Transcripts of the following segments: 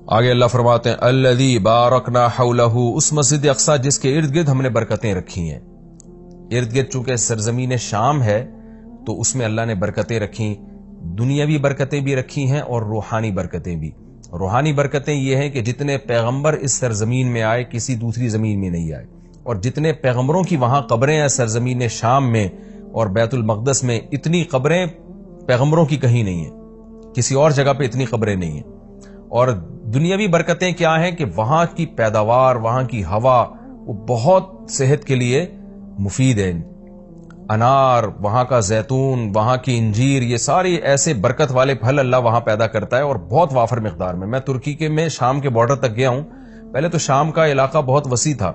آگے اللہ فرماتے ہیں الذی بارکنا حولہ، اس مسجد اقصی جس کے ارد گرد ہم نے برکتیں رکھی ہیں. ارد گرد چونکہ سرزمین شام ہے تو اس میں اللہ نے برکتیں رکھی، دنیاوی برکتیں بھی رکھی ہیں اور روحانی برکتیں بھی. روحانی برکتیں یہ ہیں کہ جتنے پیغمبر اس سرزمین میں آئے کسی دوسری زمین میں نہیں آئے، اور جتنے پیغمبروں کی وہاں قبریں ہیں سرزمین شام میں اور بیت المقدس میں، اتنی قبریں پیغمبروں کی کہیں نہیں ہیں، کسی اور جگہ پہ اتنی قبریں نہیں ہیں. اور دنیاوی برکتیں کیا ہیں کہ وہاں کی پیداوار، وہاں کی ہوا وہ بہت صحت کے لیے مفید ہے. انار، وہاں کا زیتون، وہاں کی انجیر، یہ ساری ایسے برکت والے پھل اللہ وہاں پیدا کرتا ہے اور بہت وافر مقدار میں. میں ترکی کے میں شام کے بارڈر تک گیا ہوں. پہلے تو شام کا علاقہ بہت وسیع تھا،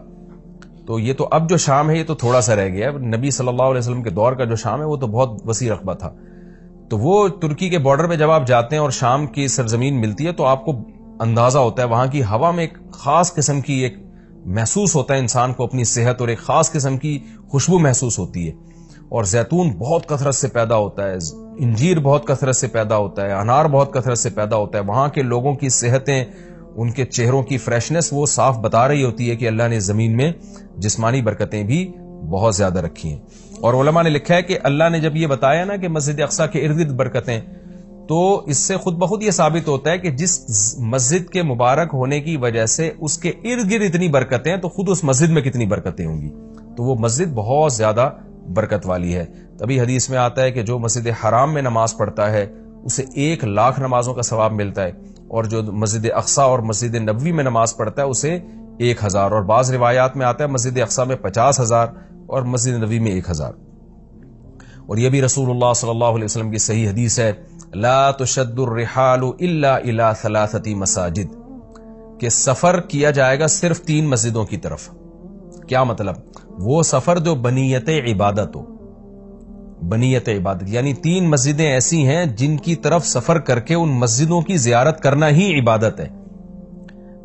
تو یہ تو اب جو شام ہے یہ تو تھوڑا سا رہ گیا. نبی صلی اللہ علیہ وسلم کے دور کا جو شام ہے وہ تو بہت وسیع رقبہ تھا. تو وہ ترکی کے بارڈر پہ جب آپ جاتے ہیں اور شام کی سرزمین ملتی ہے تو آپ کو اندازہ ہوتا ہے وہاں کی ہوا میں ایک خاص قسم کی ایک محسوس ہوتا ہے انسان کو اپنی صحت، اور ایک خاص قسم کی خوشبو محسوس ہوتی ہے. اور زیتون بہت کثرت سے پیدا ہوتا ہے، انجیر بہت کثرت سے پیدا ہوتا ہے، انار بہت کثرت سے پیدا ہوتا ہے. وہاں کے لوگوں کی صحتیں، ان کے چہروں کی فریشنس وہ صاف بتا رہی ہوتی ہے کہ اللہ نے زمین میں جسمانی برکتیں بھی بہت زیادہ رکھی ہیں. اور علماء نے لکھا ہے کہ اللہ نے جب یہ بتایا نا کہ مسجد اقصی کے ارد گرد برکتیں، تو اس سے خود بخود یہ ثابت ہوتا ہے کہ جس مسجد کے مبارک ہونے کی وجہ سے اس کے ارد گرد اتنی برکتیں ہیں تو خود اس مسجد میں کتنی برکتیں ہوں گی. تو وہ مسجد بہت زیادہ برکت والی ہے. تبھی حدیث میں آتا ہے کہ جو مسجد حرام میں نماز پڑھتا ہے اسے 1,00,000 نمازوں کا ثواب ملتا ہے، اور جو مسجد اقصی اور مسجد نبوی میں نماز پڑھتا ہے اسے 1,000. اور بعض روایات میں آتا ہے مسجد اقصی میں 50,000 اور مسجد نبوی میں 1,000. اور یہ بھی رسول اللہ صلی اللہ علیہ وسلم کی صحیح حدیث ہے، لا تشد الرحال الا الى 3 مساجد، کہ سفر کیا جائے گا صرف 3 مسجدوں کی طرف. کیا مطلب؟ وہ سفر جو بنیت عبادت ہو، بنیت عبادت یعنی 3 مسجدیں ایسی ہیں جن کی طرف سفر کر کے ان مسجدوں کی زیارت کرنا ہی عبادت ہے.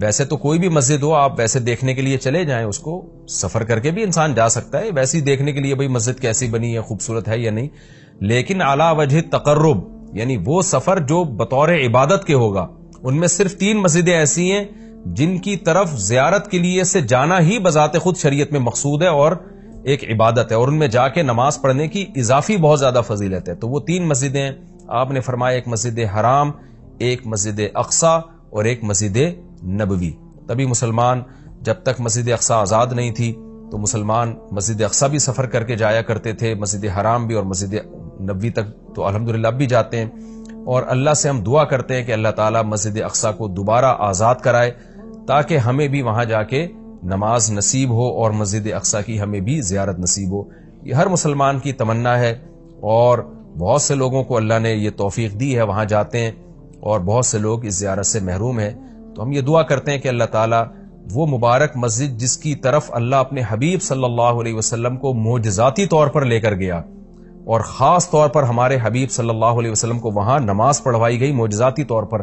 ویسے تو کوئی بھی مسجد ہو آپ ویسے دیکھنے کے لیے چلے جائیں، اس کو سفر کر کے بھی انسان جا سکتا ہے ویسے ہی دیکھنے کے لیے بھئی مسجد کیسی بنی ہے، خوبصورت ہے یا نہیں. لیکن اعلی وجہ تقرب، یعنی وہ سفر جو بطور عبادت کے ہوگا، ان میں صرف 3 مسجدیں ایسی ہیں جن کی طرف زیارت کے لیے سے جانا ہی بذات خود شریعت میں مقصود ہے اور ایک عبادت ہے، اور ان میں جا کے نماز پڑھنے کی اضافی بہت زیادہ فضیلت ہے. تو وہ 3 مسجدیں ہیں آپ نے فرمایا، ایک مسجد حرام، ایک مسجد اقصی اور ایک مسجد نبوی. تبھی مسلمان جب تک مسجد اقصی آزاد نہیں تھی تو مسلمان مسجد اقصی بھی سفر کر کے جایا کرتے تھے، مسجد حرام بھی، اور مسجد نبوی تک تو الحمدللہ اب بھی جاتے ہیں. اور اللہ سے ہم دعا کرتے ہیں کہ اللہ تعالیٰ مسجد اقصی کو دوبارہ آزاد کرائے تاکہ ہمیں بھی وہاں جا کے نماز نصیب ہو اور مسجد اقصی کی ہمیں بھی زیارت نصیب ہو. یہ ہر مسلمان کی تمنا ہے، اور بہت سے لوگوں کو اللہ نے یہ توفیق دی ہے، وہاں جاتے ہیں، اور بہت سے لوگ اس زیارت سے محروم ہیں. تو ہم یہ دعا کرتے ہیں کہ اللہ تعالیٰ وہ مبارک مسجد جس کی طرف اللہ اپنے حبیب صلی اللہ علیہ وسلم کو معجزاتی طور پر لے کر گیا، اور خاص طور پر ہمارے حبیب صلی اللہ علیہ وسلم کو وہاں نماز پڑھوائی گئی معجزاتی طور پر،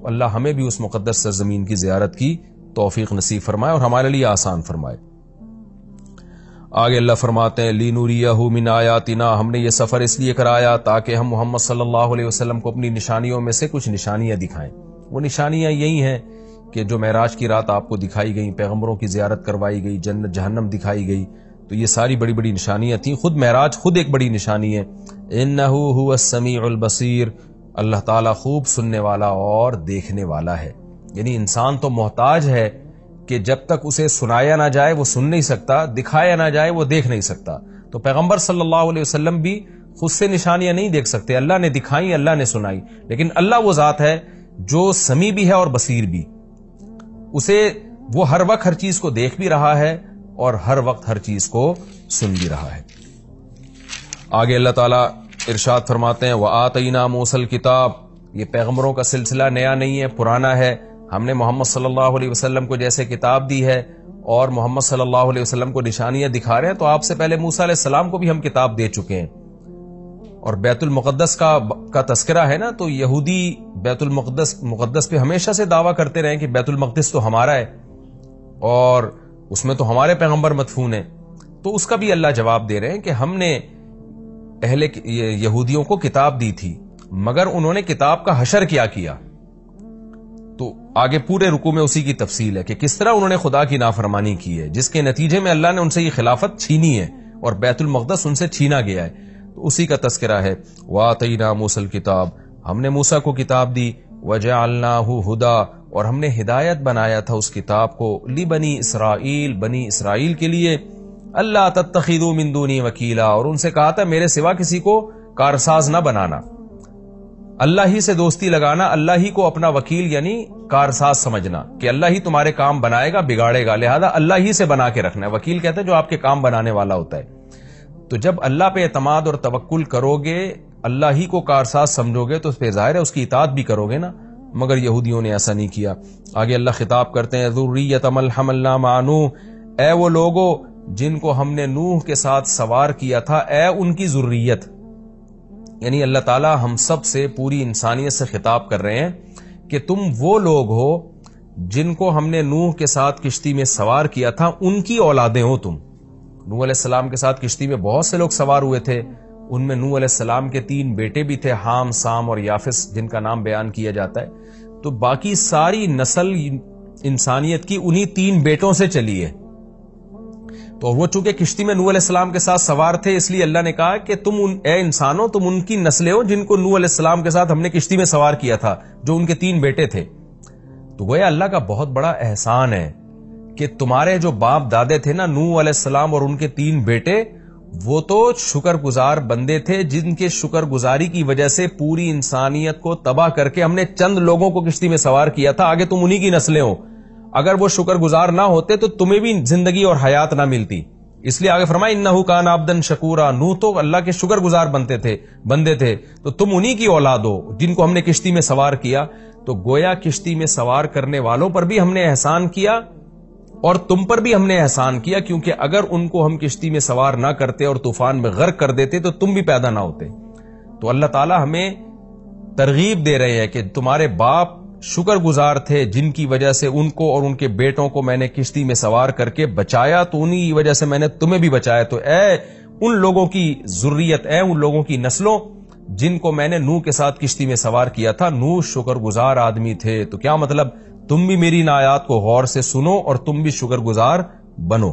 اللہ ہمیں بھی اس مقدس سرزمین کی زیارت کی توفیق نصیب فرمائے اور ہمارے لیے آسان فرمائے. آگے اللہ فرماتے ہیں لِنُرِيَهُ مِنْ آیَاتِنَا، ہم نے یہ سفر اس لیے کرایا تاکہ ہم محمد صلی اللہ علیہ وسلم کو اپنی نشانیوں میں سے کچھ نشانیاں دکھائیں. وہ نشانیاں یہی ہیں کہ جو معراج کی رات آپ کو دکھائی گئی، پیغمبروں کی زیارت کروائی گئی، جنت جہنم دکھائی گئی، تو یہ ساری بڑی بڑی نشانیاں تھیں. خود معراج خود ایک بڑی نشانی ہے. إِنَّهُ هُوَ السَّمِيعُ الْبَصِيرُ، اللہ تعالیٰ خوب سننے والا اور دیکھنے والا ہے. یعنی انسان تو محتاج ہے کہ جب تک اسے سنایا نہ جائے وہ سن نہیں سکتا، دکھایا نہ جائے وہ دیکھ نہیں سکتا. تو پیغمبر صلی اللہ علیہ وسلم بھی خود سے نشانیاں نہیں دیکھ سکتے، اللہ نے دکھائی، اللہ نے سنائی. لیکن اللہ وہ ذات ہے جو سمیع بھی ہے اور بصیر بھی، اسے وہ ہر وقت ہر چیز کو دیکھ بھی رہا ہے اور ہر وقت ہر چیز کو سن بھی رہا ہے. آگے اللہ تعالیٰ ارشاد فرماتے ہیں وَآتَيْنَا مُوسَى الْكِتَابَ، یہ پیغمبروں کا سلسلہ نیا نہیں ہے، پرانا ہے. ہم نے محمد صلی اللہ علیہ وسلم کو جیسے کتاب دی ہے اور محمد صلی اللہ علیہ وسلم کو نشانیاں دکھا رہے ہیں، تو آپ سے پہلے موسیٰ علیہ السلام کو بھی ہم کتاب دے چکے ہیں. اور بیت المقدس کا تذکرہ ہے نا، تو یہودی بیت المقدس پہ ہمیشہ سے دعویٰ کرتے رہے کہ بیت المقدس تو ہمارا ہے اور اس میں تو ہمارے پیغمبر مدفون ہیں. تو اس کا بھی اللہ جواب دے رہے ہیں کہ ہم نے اہل یہودیوں کو کتاب دی تھی مگر انہوں نے کتاب کا حشر کیا تو آگے پورے رکوع میں اسی کی تفصیل ہے کہ کس طرح انہوں نے خدا کی نافرمانی کی ہے، جس کے نتیجے میں اللہ نے ان سے یہ خلافت چھینی ہے اور بیت المقدس ان سے چھینا گیا ہے، تو اسی کا تذکرہ ہے۔ وَآتَيْنَا مُوسَى الْكِتَابَ، ہم نے موسیٰ کو کتاب دی، وَجَعَلْنَاهُ هُدًى، اور ہم نے ہدایت بنایا تھا اس کتاب کو، لِبَنِي اسرائیل، بنی اسرائیل کے لیے، اللہ تتخذوا من دونی وکیلا، اور ان سے کہا تھا میرے سوا کسی کو کارساز نہ بنانا، اللہ ہی سے دوستی لگانا، اللہ ہی کو اپنا وکیل یعنی کارساز سمجھنا کہ اللہ ہی تمہارے کام بنائے گا بگاڑے گا، لہذا اللہ ہی سے بنا کے رکھنا ہے۔ وکیل کہتے ہیں جو آپ کے کام بنانے والا ہوتا ہے۔ تو جب اللہ پہ اعتماد اور توکل کرو گے، اللہ ہی کو کارساز سمجھو گے، تو پھر ظاہر ہے اس کی اطاعت بھی کرو گے نا، مگر یہودیوں نے ایسا نہیں کیا۔ آگے اللہ خطاب کرتے ہیں ذریۃ من حملنا مع نوح، اے وہ لوگو جن کو ہم نے نوح کے ساتھ سوار کیا تھا، اے ان کی ذریت، یعنی اللہ تعالی ہم سب سے، پوری انسانیت سے خطاب کر رہے ہیں کہ تم وہ لوگ ہو جن کو ہم نے نوح کے ساتھ کشتی میں سوار کیا تھا، ان کی اولادیں ہو تم۔ نوح علیہ السلام کے ساتھ کشتی میں بہت سے لوگ سوار ہوئے تھے، ان میں نوح علیہ السلام کے 3 بیٹے بھی تھے، حام، سام اور یافس، جن کا نام بیان کیا جاتا ہے۔ تو باقی ساری نسل انسانیت کی انہی 3 بیٹوں سے چلی ہے۔ تو وہ چونکہ کشتی میں نوح علیہ السلام کے ساتھ سوار تھے، اس لیے اللہ نے کہا کہ تم اے انسانوں، تم ان کی نسلیں ہو جن کو نوح علیہ السلام کے ساتھ ہم نے کشتی میں سوار کیا تھا، جو ان کے 3 بیٹے تھے۔ تو گویا اللہ کا بہت بڑا احسان ہے کہ تمہارے جو باپ دادے تھے نا، نوح علیہ السلام اور ان کے 3 بیٹے، وہ تو شکر گزار بندے تھے، جن کے شکر گزاری کی وجہ سے پوری انسانیت کو تباہ کر کے ہم نے چند لوگوں کو کشتی میں سوار کیا تھا، آگے تم انہی کی نسلیں ہو۔ اگر وہ شکر گزار نہ ہوتے تو تمہیں بھی زندگی اور حیات نہ ملتی، اس لیے آگے فرمایا انہ کان عبدا شکورا، نوح تو اللہ کے شکر گزار بندے تھے، تو تم انہی کی اولاد ہو جن کو ہم نے کشتی میں سوار کیا۔ تو گویا کشتی میں سوار کرنے والوں پر بھی ہم نے احسان کیا اور تم پر بھی ہم نے احسان کیا، کیونکہ اگر ان کو ہم کشتی میں سوار نہ کرتے اور طوفان میں غرق کر دیتے تو تم بھی پیدا نہ ہوتے۔ تو اللہ تعالی ہمیں ترغیب دے رہے ہیں کہ تمہارے باپ شکر گزار تھے، جن کی وجہ سے ان کو اور ان کے بیٹوں کو میں نے کشتی میں سوار کر کے بچایا، تو انہی کی وجہ سے میں نے تمہیں بھی بچایا۔ تو اے ان لوگوں کی ذریت، اے ان لوگوں کی نسلوں جن کو میں نے نوح کے ساتھ کشتی میں سوار کیا تھا، نوح شکر گزار آدمی تھے۔ تو کیا مطلب؟ تم بھی میری ان آیات کو غور سے سنو اور تم بھی شکر گزار بنو۔